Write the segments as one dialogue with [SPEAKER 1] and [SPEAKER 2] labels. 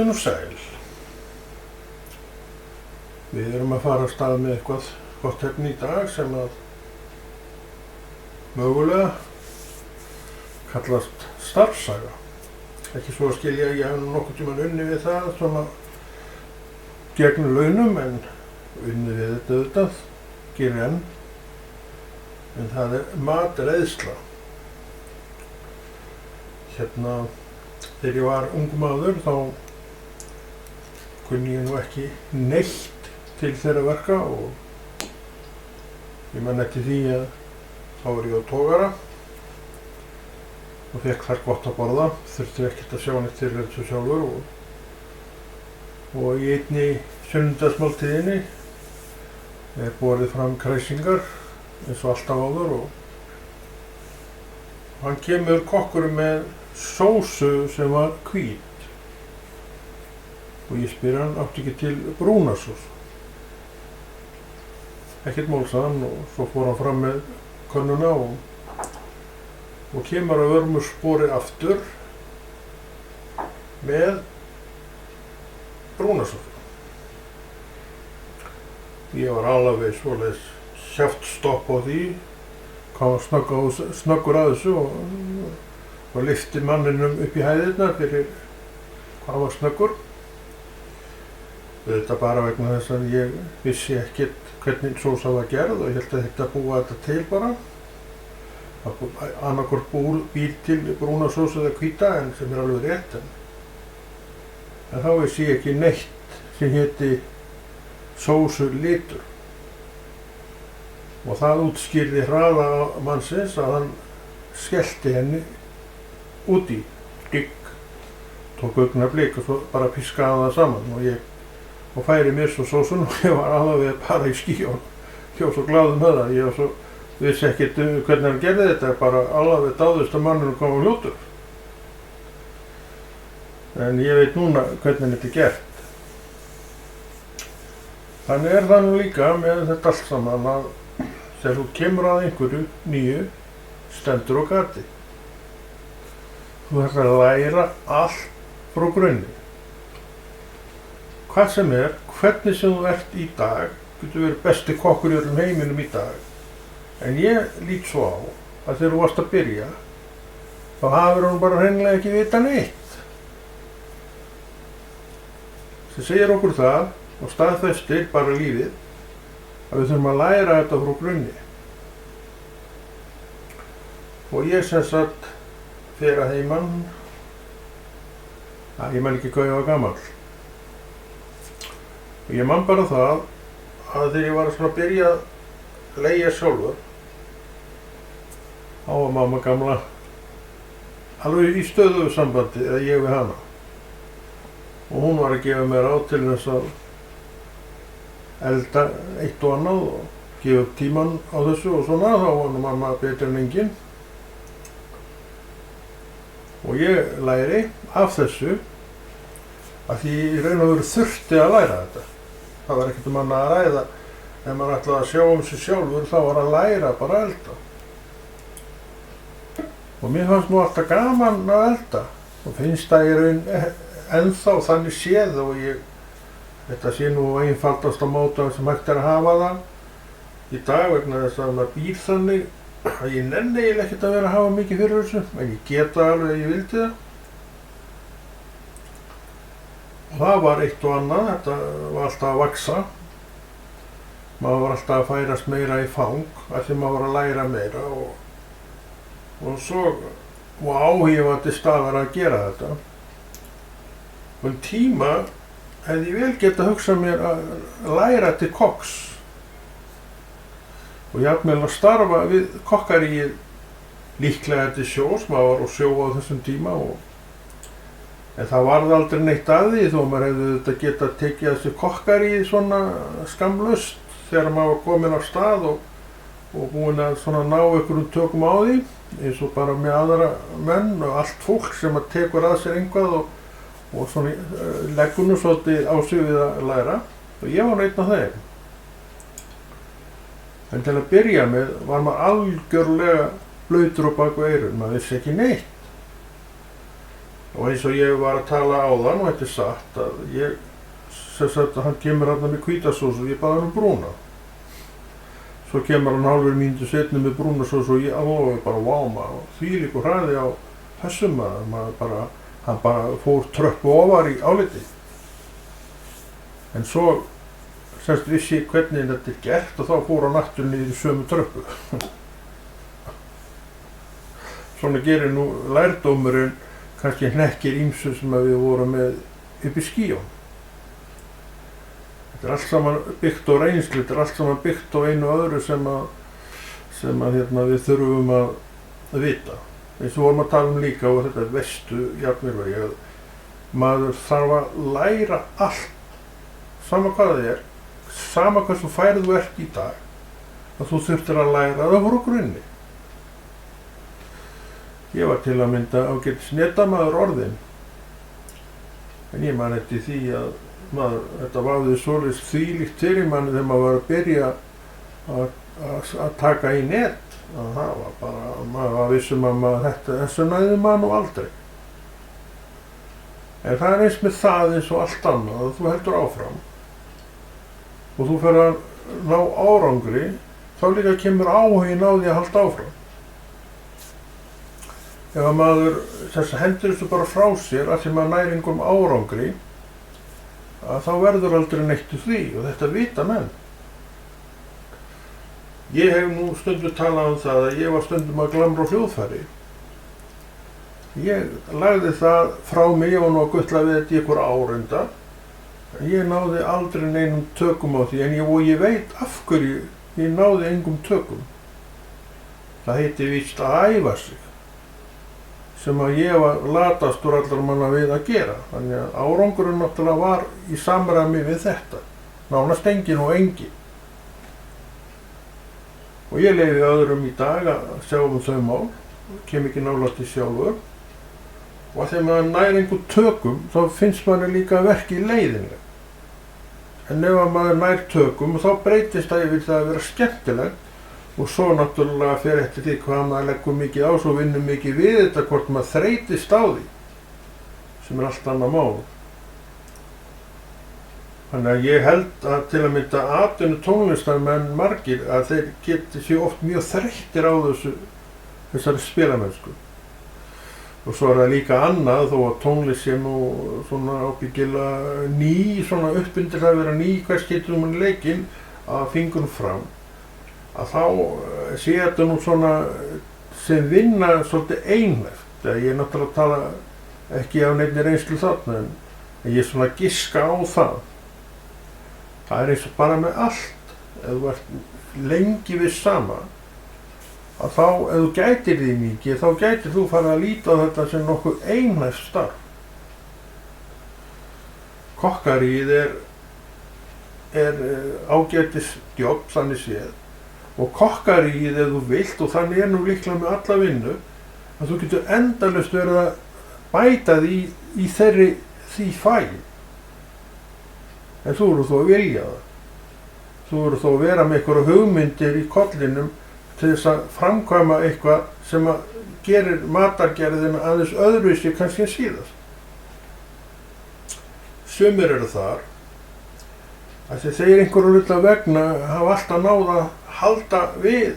[SPEAKER 1] Komdu nú sæl. Við erum að fara af stað með eitthvað gott efni í dag sem að mögulega kallast starfssaga. Ekki svo að skilja að ég hef nokkuð tímann unnið við það svona gegn launum, en unnið við þetta auðvitað, gerir enn. En það matreiðsla. Þegar ég var ungur maður þá kunni ég nú ekki neitt til þeirra verka og ég man eftir því að þá var ég á togara og fékk þar gott að borða, þurfti ekkert að sjá neitt til þessu sjálfur og í einni sunnudagsmáltíðinni borið fram kræsingar eins og alltaf áður og hann kemur kokkurinn með sósu sem var hvít og ég spyr hann, átti ekki til brúnasós? Ekkert málsaðan og svo fór hann fram með könnuna og kemur að vörmuspori aftur með brúnasós. Ég var alveg svoleiðis sjáftstopp á því, kom snöggur að þessu og lyfti manninum upp í hæðirnar fyrir hvað var snöggur. Þetta bara vegna þess að ég vissi ekkert hvernig sósa var gerð og ég held að þetta búa þetta til bara. Annaðhvort býr til brúnasósu eða hvíta, en sem alveg rétt. En þá vissi ég ekki neitt sem héti sósulitur. Og það útskýrði hraða mannsins að hann skellti henni út í stygg, tók augnablik og svo bara pískaði það saman og færi mér svo sósun og ég var alveg bara í skýjunum. Ég var svo glaður með það, ég var svo vissi ekkert hvernig hann gerði þetta, bara alveg dáðist að manninu kom á hljótur. En ég veit núna hvernig þetta er gert. Þannig er það nú líka með þetta allt saman að þegar þú kemur að einhverju nýju, stendur á gati. Þú þarf að læra allt frá grunni. Hvað sem er, hvernig sem þú ert í dag, getur verið besti kokkur í öllum heiminum í dag. En ég lít svo á að þegar þú varst að byrja, þá hafur hún bara hreinlega ekki vita neitt. Það segir okkur það og staðfestir bara lífið að við þurfum að læra þetta frá grunni. Og ég sem sagt fer að heiman, ég man ekki hvað ég var gamall. Og ég man bara það að þegar ég var að byrja að leigja sjálfur, þá var mamma gamla alveg í stöðugu sambandi, eða ég við hana. Og hún var að gefa mér á til þess að elda eitt og annað og gefa upp tímann á þessu og svona, þá var nú mamma betur en engin. Og ég læri af þessu að því í raun og veru þurfti að læra þetta. Það var ekkert annað að ræða. Ef maður ætlaði að sjá sig sjálfur þá var að læra bara að elda. Og mér fannst nú alltaf gaman að elda og finnst það í raun ennþá þannig séð og þetta sé nú einfaldasta móta sem hægt er að hafa það í dag vegna þess að maður býr þannig að ég nenni eiginlega ekkert að vera að hafa mikið fyrir þessu, en ég geta alveg að ég vildi það. Og það var eitt og annað, þetta var alltaf að vaxa. Maður var alltaf að færast meira í fang af því maður var að læra meira og svo var áhugavandi staðar að gera þetta. Og tíma hefði ég vel getað hugsað mér að læra til kokks. Og jafnvel að starfa við kokkaríið líklega til sjós, maður var á sjó á þessum tíma en það varð aldrei neitt að því þó maður hefði þetta getað tekið þessu kokkaríið svona skamlaust þegar maður var komin af stað og búinn að svona ná einhverjum tökum á því eins og bara með aðra menn og allt fólk sem að tekur að sér eitthvað og svona leggur nú svolítið á sig við að læra og ég var einn af þeim. En til að byrja með var maður algjörlega blautur á baku eyrun, maður vissi ekki neitt. Og eins og ég var að tala áðan og þetta er satt að ég, sem sagt, hann kemur hérna með hvítasós og ég baði hann brúna. Svo kemur hann hálfur mínútu seinna með brúnasós og ég alveg bara vá maður, þvílíkur hraði á þessum maður, hann bara fór tröppu ofar í áliti. En svo semst vissi ég hvernig þetta er gert og þá fór hann aftur niður í sömu tröppu. Svona gerir nú lærdómurinn kannski hnekkir ýmsu sem við vorum með upp í skíjum. Þetta er allt saman byggt á reynslu, þetta er allt saman byggt á einu öðru sem við þurfum að vita. Eins og vorum að tala líka og þetta vestu jafnirvægi að maður þarf að læra allt, sama hvað það er, sama hversu færið þú ert í dag, að þú þurftir að læra það frá grunni. Ég var til að mynda ágætis netamaður orðinn, en ég man eftir því að þetta vafði svoleiðis þvílíkt fyrir manni þegar maður var að byrja að taka í net, að það var bara, maður var vissum að þessu næði maður nú aldrei. En það er eins með það eins og allt annað, að þú heldur áfram og þú fer að ná árangri, þá líka kemur áhuginn á því að halda áfram. Ef að maður hendur þessu bara frá sér að því maður nær engum árangri, að þá verður aldrei neitt úr því og þetta vita menn. Ég hef nú stundum talað um það að ég var stundum að glamra á hljóðfæri. Ég lagði það frá mig, ég var nú að gulla við þetta í einhver árunda. Ég náði aldrei neinum tökum á því, en ég veit af hverju ég náði engum tökum. Það heiti víst að æfa sig, sem að ég var latastur allar manna við að gera. Þannig að árangurinn náttúrulega var í samræmi við þetta. Nánast engin og engin. Og ég leyfi öðrum í dag að sjá þau mál, kem ekki nálægt í sjálfur. Og að þegar maður nær einhver tökum, þá finnst maður líka verkið leiðinleg. En ef maður nær tökum, þá breytist það yfir það að vera skemmtilegt. Og svo náttúrulega fer eftir því hvað maður leggur mikið á, svo vinnur mikið við þetta, hvort maður þreytist á því, sem er allt annað mál. Þannig að ég held að til að mynda atvinnu tónlistarmenn margir að þeir geti sér oft mjög þreyttir á þessari spilamennsku. Og svo er það líka annað, þó að tónlist sé nú svona ábyggilega ný, svona uppbyndir það að vera ný, hvers getur mann leikinn að fingur fram. Að þá sé þetta nú svona sem vinna svolítið einhvert. Ég er náttúrulega að tala ekki af neinni reynslu þarna, en ég er svona að giska á það. Það er eins og bara með allt, ef þú ert lengi við sama, að þá, ef þú gætir því mikið, þá gætir þú fara að líta á þetta sem nokkuð einhæft starf. Kokkaríið er ágætis jobb, þannig séð, og kokkaríið ef þú vilt, og þannig er nú líklega með alla vinnu, að þú getur endalaust verið að bæta því í því fagi. En þú eru þó að vilja það. Þú eru þó að vera með einhverja hugmyndir í kollinum til þess að framkvæma eitthvað sem að gerir matargerðina aðeins öðruvísi kannski en síðast. Sumir eru þar að þeir einhverju hluta vegna hafa alltaf náð að halda við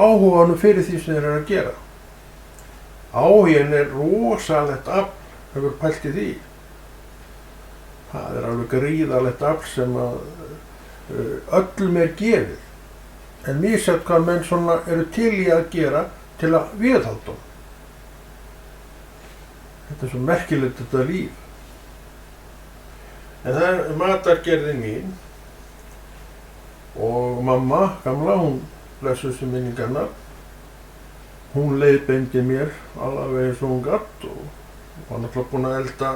[SPEAKER 1] áhuganum fyrir því sem þeir eru að gera. Áhuginn er rosalegt afl, hefur pælt í því. Það er alveg gríðarlegt afl sem að öllum er gefið, en misjafnt hvað menn svona eru til í að gera til að viðhalda. Þetta er svo merkilegt þetta líf. En það er matargerðin mín og mamma, gamla, hún blessuð sem minningarnar, hún leiðbeindi mér alveg eins og hún gat og var náttúrulega búin að elda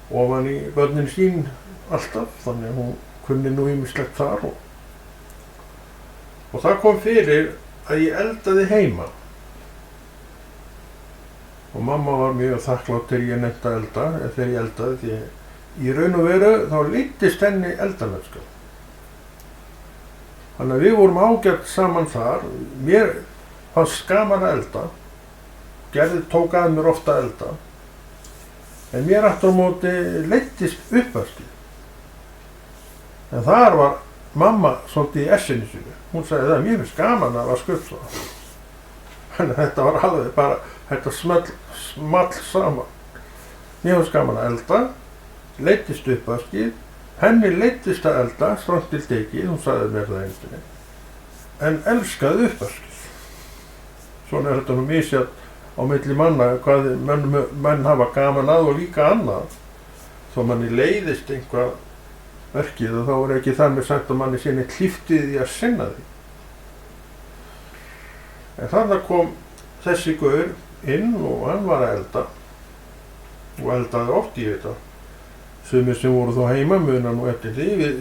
[SPEAKER 1] ofan í börnin sín alltaf, þannig að hún kunni nú ýmislegt þar og það kom fyrir að ég eldaði heima og mamma var mjög þakklátt þegar ég nefndi að elda, þegar ég eldaði, því í raun og veru þá leiddist henni eldamennska. Þannig að við vorum ágætt saman þar, mér fannst gaman að elda tók að mér ofta að elda. En mér aftur á móti leiddist uppvaskið. En þar var mamma svolítið í essinu sínu. Hún sagði það, mér finnst gaman að vaska upp svo. Þannig að þetta var alveg bara, þetta small saman. Mér finnst gaman að elda, leiddist uppvaskið, henni leiddist að elda, strangt til tekið, hún sagði mér það einstinni, en elskaði uppvaskið. Svona er þetta nú misjafnt á milli manna, hvað menn hafa gaman að og líka annað. Þó manni leiðist einhvað verkið og þá er ekki þar með sagt að manni sinni hlíftið því að sinna því. En þarna kom þessi gaur inn og hann var að elda og eldaði oft í þetta. Sumir sem voru þá heima muna nú eftir því. Við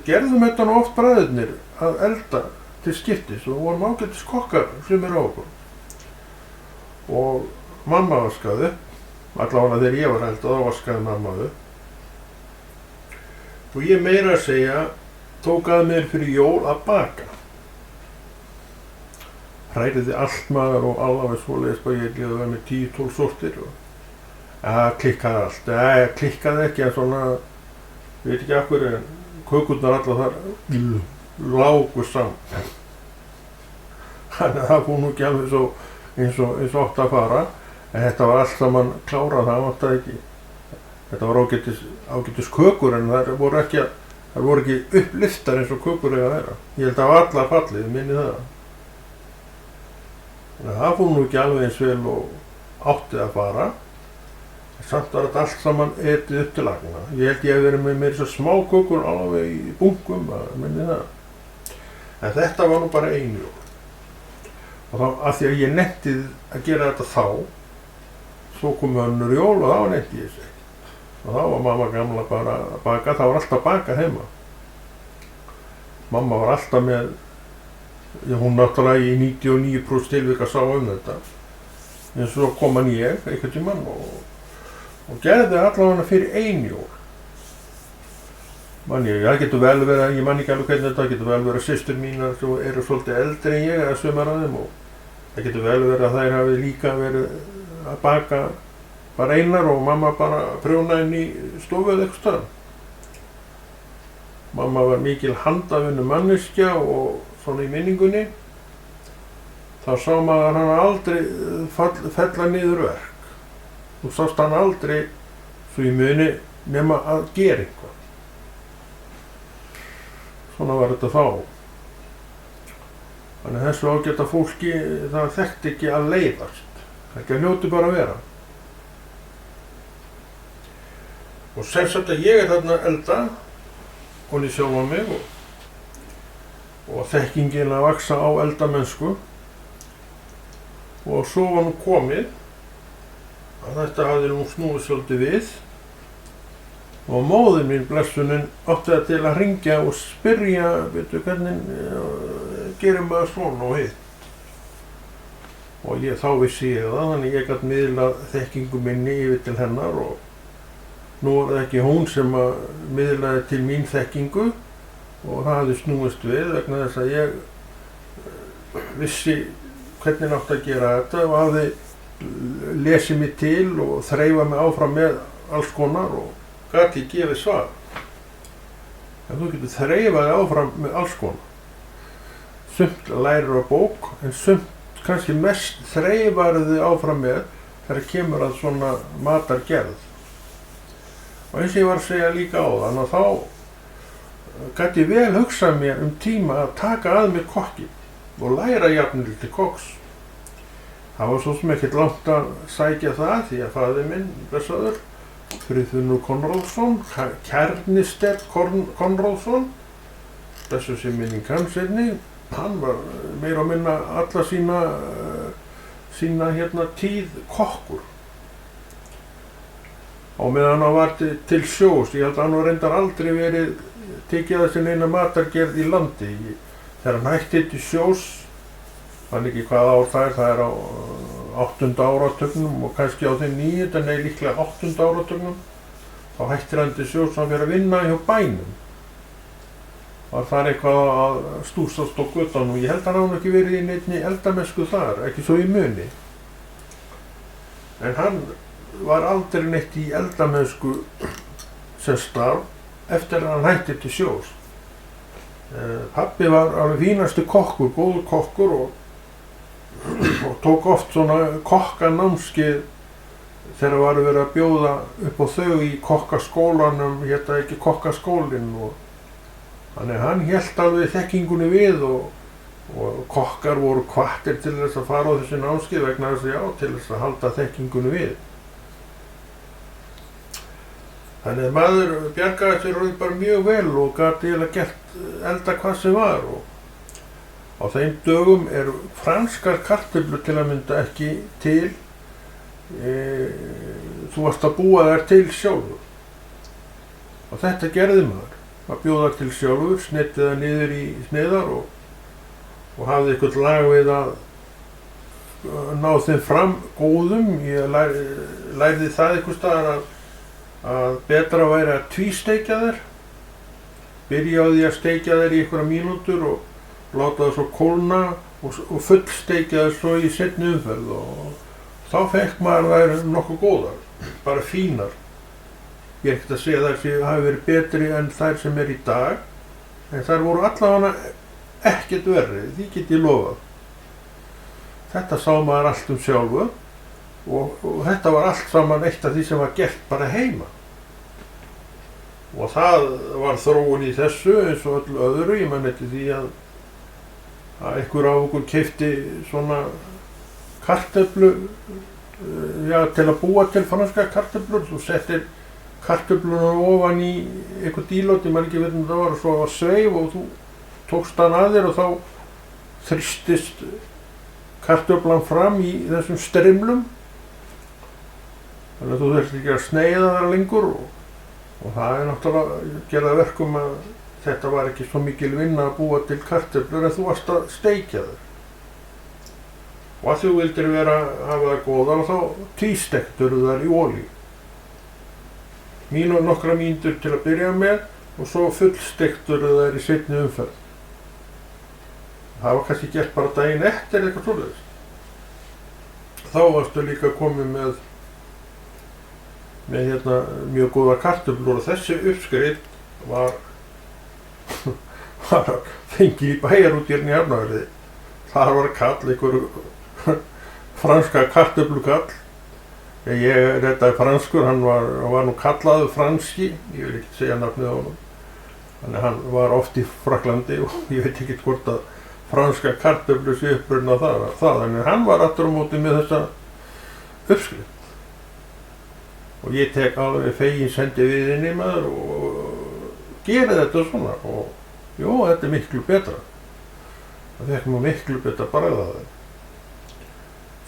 [SPEAKER 1] gerðum þetta nú oft bræðurnir að elda til skiptis og vorum ágætis kokkar sumir á okkur. Og mamma vaskaði upp, allavega þegar ég var að elda þá vaskaði mamma upp. Og ég meira að segja tók að mér fyrir jól að baka. Hræriði allt maður og alveg svoleiðis bara ég liði með 10-12 sortir og klikkaði allt. Klikkaði ekki en svona, ég veit ekki af hverju, en kökurnar allar þar lágu saman. Þannig að það fór nú ekki alveg svo eins og átt að fara, en þetta var allt saman klárað, það vantaði ekki. Þetta var ágætis kökur en þær voru ekki upplyftar eins og kökur eiga að vera. Ég held að það var allar fallið, minni það. Þannig að það fór nú ekki alveg eins vel og átti að fara. Samt var þetta allt saman etið upp til agna. Ég held ég hef verið með mér svo smá kökur alveg í bunkum, minni það. En þetta var nú bara ein jól. Og þá, af því að ég nettið að gera þetta þá, svo komu önnur jól og þá netti ég sig. Og þá var mamma gamla bara að baka, það var alltaf bakað heima. Mamma var alltaf með, hún náttúrulega í 99% tilvika sá þetta. En svo kom hann ég, einhvern tímann, og gerði allavega fyrir ein jól. Það getur vel verið, ég man ekki alveg hvernig þetta, getur vel verið að systur mínar sem eru svolítið eldri en ég, eða sumar af þeim, og það getur vel verið að þær hafi líka verið að baka bara einar og mamma bara prjónaði inn í stofu eða eitthvað stað. Mamma var mikil handavinnu manneskja og svona í minningunni. Þá sá maður hann aldrei fella niður verk. Þú sást hann aldrei svo í muni nema að gera eitthvað. Svona var þetta þá. Þannig þessu ágæta fólki það þekkti ekki að leiðast. Það ekki að hljóti bara að vera. Og sem sagt að ég þarna að elda, koni sjálf á mig og þekkingin að vaksa á eldamennsku. Og svo var nú komið að þetta hafði nú snúið svolítið við. Og móðir mín, blessunin, átti það til að hringja og spyrja, veitu, hvernig gerir maður svona og hitt. Og þá vissi ég það, þannig ég gat miðlað þekkingu minni yfir til hennar og nú var það ekki hún sem miðlaði til mín þekkingu og það hafði snúist við vegna þess að ég vissi hvernig átti að gera þetta og hafði lesið mig til og þreifað mig áfram með alls konar og gati gefið svar. En þú getur þreifað áfram með alls konar. Sumt lærir á bók en sumt kannski mest þreifaðu þið áfram með þegar kemur að svona matargerð. Og eins og ég var að segja líka á þann að þá gæti ég vel hugsað mér tíma að taka að mér kokki og læra jafnvel til kokks. Það var svo sem ekkert langt að sækja það því að faðir minn, blessaður, Friðfinnur Konráðsson, Kærnistedt Konráðsson, þessu sem minning hans einnig, hann var meira og minna alla sína tíð kokkur. Og meðan hann var til sjós, ég held að hann var reyndar aldrei verið tekið að sinna eina matargerð í landi. Þegar hann hætti til sjós, fann ekki hvað ár það er á 8. áratugnum og kannski á þeim 9. nei líklega 8. áratugnum, þá hættir hann til sjós og hann fyrir að vinna hjá bænum. Var þar eitthvað að stúsast á götunum og ég held að hann ekki verið í neinni eldamennsku þar, ekki svo í muni. en hann var aldrei neitt í eldamennsku sem starf eftir að hann hætti til sjós. Pabbi var alveg fínasti kokkur, góður kokkur og tók oft svona kokkanámskeið þegar var verið að bjóða upp á þau í kokkaskólanum, hérna ekki kokkaskólinn, og þannig hann hélt alveg þekkingunni við og kokkar voru hvattir til þess að fara á þessi námskeið vegna þess að til þess að halda þekkingunni við. Þannig að maður bjargaði sér bara mjög vel og gat eiginlega gert elda hvað sem var, og á þeim dögum eru franskar kartöflur til að mynda ekki til. Þú varst að búa þær til sjálfur, og þetta gerði maður að bjóða til sjálfur, sneitti það niður í sneiðar og hafði eitthvað lag við að ná þeim fram góðum. Ég lærði það einhvers staðar að betra væri að tvísteikja þær, byrja á því að steikja þær í einhverja mínútur og láta það svo kólna og fullsteikja þær svo í seinni umferð, og þá fekk maður þær nokkuð góðar, bara fínar. Ég er ekkert að segja þær hafi verið betri en þær sem í dag, en þær voru allavega ekkert verri, því get ég lofað. Þetta sá maður allt sjálfur og þetta var allt saman eitt af því sem var gert bara heima. Og það var þróun í þessu eins og öllu öðru. Ég man eftir því að einhver af okkur keypti svona kartöflu, til að búa til franska kartöflur. Þú settir kartöfluna ofan í eitthvað dílót, ég man ekki veit það var, og svo var sveif og þú tókst hann að þér og þá þrýstist kartöflan fram í þessum strimlum. Þannig að þú þurftir ekki að sneiða þar lengur, og það náttúrulega gerða verkum að þetta var ekki svo mikil vinna að búa til kartöflur en þú varst að steikja þær. Og að þú vildir hafa það góðar og þá tvístektur þær í olíu. Nokkra mínútur til að byrja með og svo fullstektur þær í seinni umferð. Það var kannski gert bara daginn eftir eitthvað svoleiðis. Þá varstu líka komið með mjög góða kartöflur, og þessi uppskrift var fengið í bæjarútgerðinni í Hafnarfirði. Þar var kall, einhver franska kartöflukall. Ég rettaði franskur, hann var nú kallaður franski, ég vil ekki segja nafnið á honum. Þannig hann var oft í Frakklandi og ég veit ekki hvort að franska kartöflu sé upprunna það. Þannig hann var aftur á móti með þessa uppskrift. Og ég tek alveg fegin sendi við inn í maður og gera þetta svona, og jú, þetta miklu betra. Það fekk maður miklu betra bragð af þeim.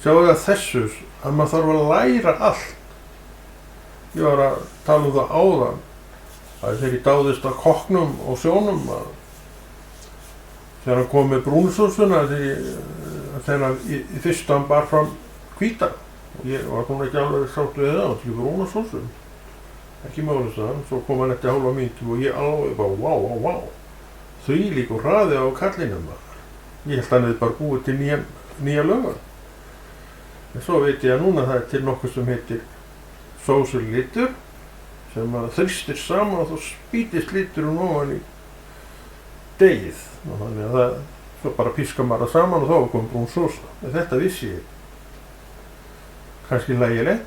[SPEAKER 1] Sjáðu að þessu að maður þarf að læra allt. Ég var að tala það áðan, að þegar ég dáðist að kokknum og sjónum, að þegar hann kom með brúnsósuna, þegar hann í fyrstu hann bar fram hvíta. Og ég var hún ekki alveg sáttu við það, til brúnasósu. Ekki málið það, svo kom hann eftir hálfa mínútu og ég alveg bara vá. Þvílíkur hraði á kallinum maður. Ég held að hann hefði bara búið til nýja lögun. En svo veit ég að núna það til nokkuð sem heitir sósulitur, sem að þrýstir saman og þá spýtist liturinn ofan í deigið. Þannig að það, svo bara pískar maður það saman og þá kom brúnsósa. En þetta vissi ég. Kannski hlægilegt,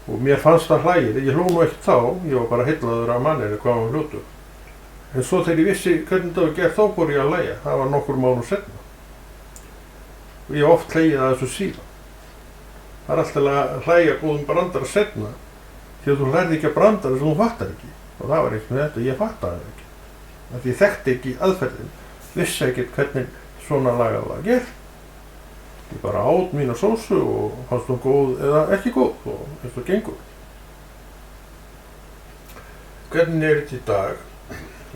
[SPEAKER 1] og mér fannst það hlægilegt. Ég hló nú ekkert þá, ég var bara heillaður af manninu hvað hann hljótu. En svo þegar ég vissi hvernig það var gert, þá fór ég að hlæja. Það var nokkur mánuð seinna. Og ég hef oft hlegið að þessu síðan. Það er alltaf að hlæja góðum brandara seinna, því að þú lærði ekki að brandara sem þú fattar ekki. Og það var eins með þetta, ég fattaði það ekki. Því ég þekkti ekki aðferðin, vissi ekkert hvernig svona lagað var gert. Ég bara át mína sósu og fannst hún góð eða ekki góð, og eins og gengur. Hvernig er þetta í dag?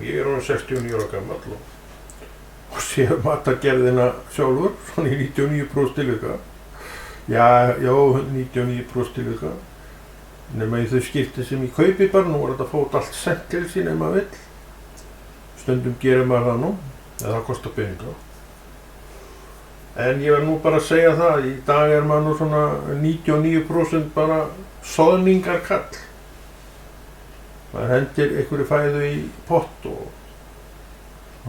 [SPEAKER 1] Ég er orðinn 69 ára gamall og sé matargerðina sjálfur, svona í 99% tilvika. Já, 99% tilvika. Nema í þau skipti sem ég kaupi bara, nú var þetta að fóta allt sent til sín ef maður vill. Stundum gerir maður það nú, eða það kostar peninga. En ég verð nú bara að segja það, í dag maður nú svona 99% bara soðningarkall. Maður hendir einhverju fæðu í pott og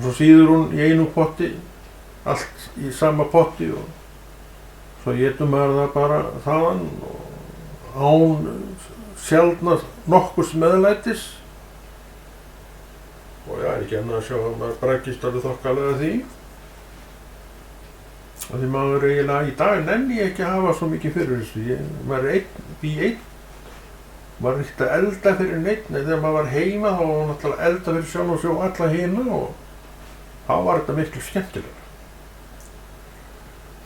[SPEAKER 1] svo síður hún í einu potti, allt í sama potti og svo étur maður það bara þaðan og án sjaldnast nokkurs meðlætis. Og já, ekki annað að sjá að maður braggist alveg þokkalega því. Og því maður eiginlega í dag nenni ég ekki að hafa svo mikið fyrir þessu. Maður einn, maður er ekkert að elda fyrir neitt, en þegar maður var heima þá var maður náttúrulega að elda fyrir sjálf og sjá alla hina og þá var þetta miklu skemmtilega.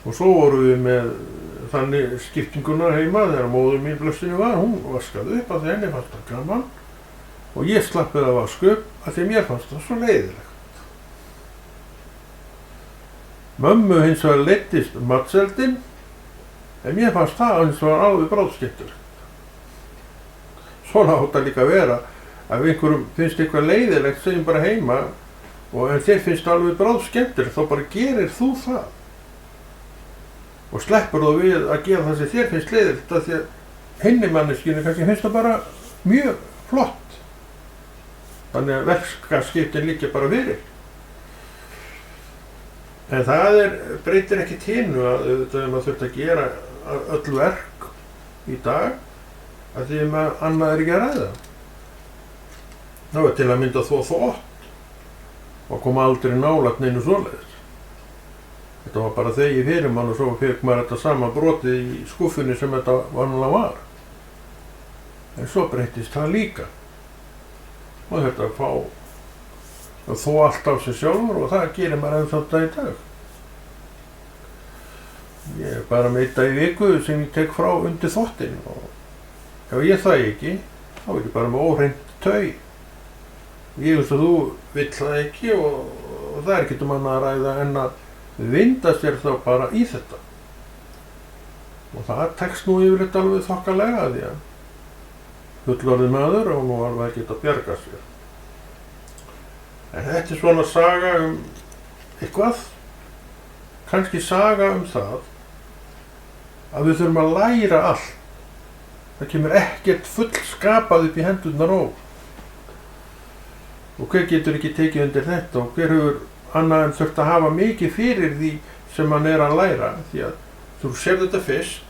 [SPEAKER 1] Og svo vorum við með þannig skiptinguna heima þegar móður mín blessunin var, hún vaskaði upp af því henni fannst það gaman og ég slappið að vaska upp af því mér fannst það svo leiðilegt. Mömmu hins vegar leiddist matseldin en mér fannst það hins vegar alveg bráðskemmtilegt. Svona átt að líka vera að ef einhverjum finnst eitthvað leiðilegt segjum bara heima og en þér finnst alveg bráðskemmtilegt þá bara gerir þú það. Og sleppur þú við að gera það sem þér finnst leiðilegt af því að hinni manneskjunni kannski finnst það bara mjög flott. Þannig að verkaskiptin liggja bara fyrir. En það breytir ekki hinu að maður þurft að gera öll verk í dag af því að annað ekki að ræða. Það var til að mynda þvott og kom aldrei nálægt neinu svoleiðis. Þetta var bara þegi fyrir mann og svo fekk maður þetta sama brotið í skúffunni sem þetta vanlega var. En svo breyttist það líka. Og þetta að fá að þvo allt af sig sjálfur og það gerir maður ennþá þetta í dag. Ég er bara með þetta í viku sem ég tek frá undir þvottinn og ef ég það ekki, þá er ég bara með óhreint taug. Ég veist að þú vill það ekki og það ekkert annað að ræða en að vinda sér þá bara í þetta. Og það tekst nú yfirleitt alveg þokkalega því að fullorðinn maður og nú alveg ekki að bjarga sér. En þetta er svona saga eitthvað, kannski saga það að við þurfum að læra allt. Það kemur ekkert fullskapað upp í hendurnar á. Og hver getur ekki tekið undir þetta og hver hefur annað en þurft að hafa mikið fyrir því sem hann að læra því að þú sér þetta fyrst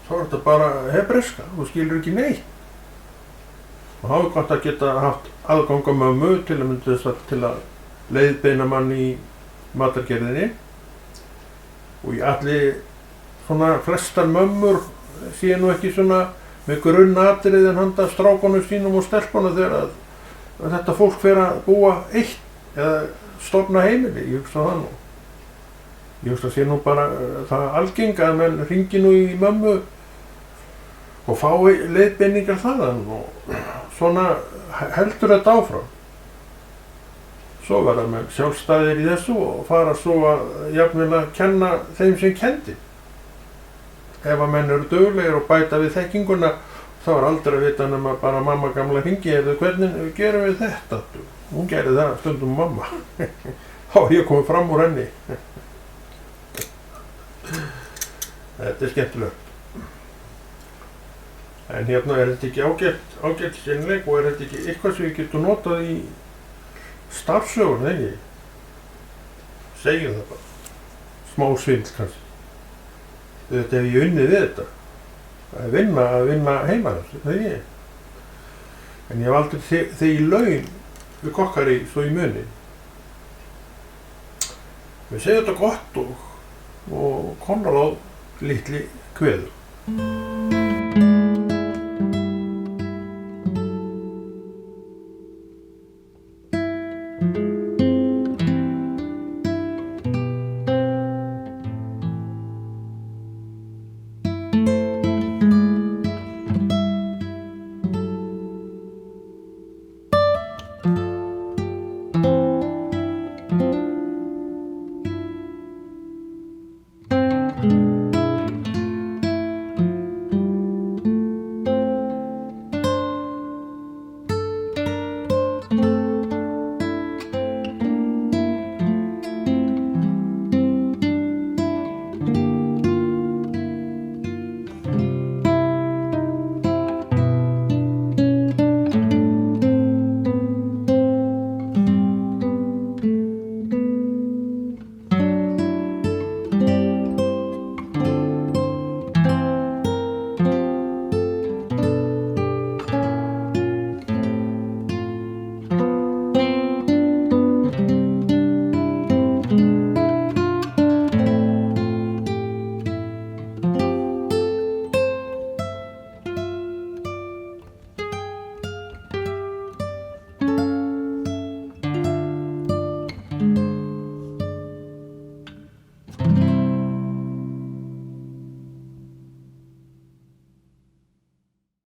[SPEAKER 1] þá er þetta bara hebreska, þú skilur ekki neitt. Og þá er gott að geta haft aðgang á mömmu til að mynda þess að til að leiðbeina mann í matargerðinni og í allir svona flestar mömmur sé nú ekki svona með grunnatriðin handa strákunum sínum og stelpunum þegar að þetta fólk fer að búa eitt eða stofna heimili, ég hugsa það nú. Ég hugsa að sé nú bara það algeng að menn hringi nú í mömmu og fái leiðbeiningar þaðan og svona heldur þetta áfram. Svo verða menn sjálfstæðir í þessu og fara svo að jafnvel að kenna þeim sem kenndi. Ef að menn eru duglegir og bæta við þekkinguna þá er aldrei að vita nema bara mamma gamla hringi eða hvernig gerum við þetta? Hún gerði það stundum mamma. Þá er ég komið fram úr henni. Þetta er skemmtilegt. En hérna er þetta ekki ágætt kynleik og er þetta ekki eitthvað sem við getum notað í starfsögun, ekki? Segjum það bara. Smá svindl kannski. Þetta hef ég unnið við þetta. Að vinna heima þessu, það er ég. En ég hef aldrei þegið laun við kokkari svo í muni. Við segjum þetta gott og Konráð litli kveður.